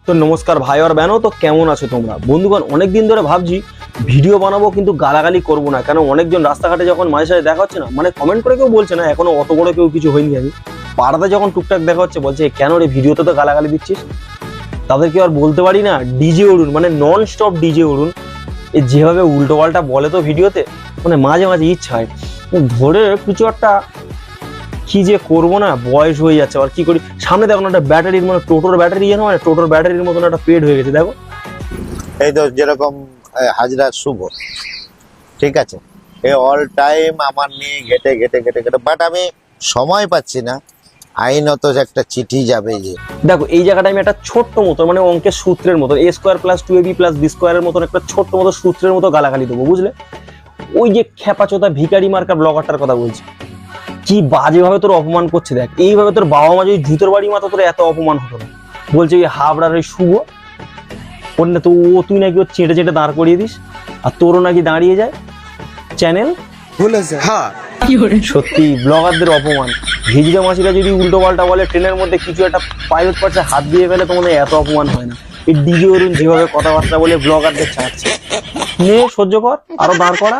তো নমস্কার ভাই আর বেনো, তো কেমন আছো তোমরা বন্ধুগণ? অনেকদিন ধরে ভাবছি ভিডিও বানাবো, কিন্তু গালাগালি করবো না, কেন অনেকজন রাস্তাঘাটে যখন মাঝে সাথে দেখা হচ্ছে না, মানে কমেন্ট করে কেউ বলছে না, এখনো অত বড় কেউ কিছু হয়নি। আমি পাড়াতে যখন টুকটাক দেখা হচ্ছে বলছে কেন রে ভিডিওতে তো গালাগালি দিচ্ছিস, তাদেরকে আর বলতে পারি না ডিজে অরুণ, মানে নন স্টপ ডিজে অরুণ যেভাবে উল্টো পাল্টা বলে তো ভিডিওতে, মানে মাঝে মাঝে ইচ্ছা হয় ধরে কিছু একটা কি যে করবো না, বয়স হয়ে যাচ্ছে আর কি করি। সামনে দেখো না একটা ব্যাটারির, মানে টোটোর ব্যাটারি যেন, মানে টোটোর ব্যাটারির মতন একটা পেড হয়ে গেছে দেখো। এই তো যেরকম হাজরা শুভ, ঠিক আছে, এ অল টাইম আমার নিয়ে ঘেটে ঘেটে ঘেটে ঘেটে, বাট আমি সময় পাচ্ছি না। আইনত একটা চিঠি যাবে যে, দেখো এই জায়গাটা আমি একটা ছোট্ট মতো, মানে অঙ্কের সূত্রের মতো a square plus 2ab plus b স্কোয়ারের মতন একটা ছোট্ট মতো সূত্রের মতো গালাগালি দেবো, বুঝলে? ওই যে খেপাচোদা ভিখারি মার্কা ব্লগারটার কথা বলছি, কি বাজেভাবে তোর অপমান করছে দেখ। এইভাবে তোর বাবা মা যদি জুতোর বাড়ি মাতো তোর এত অপমান হতো না। বলছে ওই হাবড়ার ওই শুভ ওর না, তো ও তুই নাকি ওর চেটে চেটে দাঁড় করিয়ে দিস, আর তোরও নাকি দাঁড়িয়ে যায় চ্যানেল। হ্যাঁ সত্যি ব্লগারদের অপমান। হিজড়া মাসিরা যদি উল্টো পাল্টা বলে, ট্রেনের মধ্যে কিছু একটা প্রাইভেট পার্টসে হাত দিয়ে ফেলে, তোমাদের এত অপমান হয় না। এই ডিজে অরুণ যেভাবে কথাবার্তা বলে ব্লগারদের ছাড়ছে, নিয়ে সহ্য কর, আরো দাঁড় করা।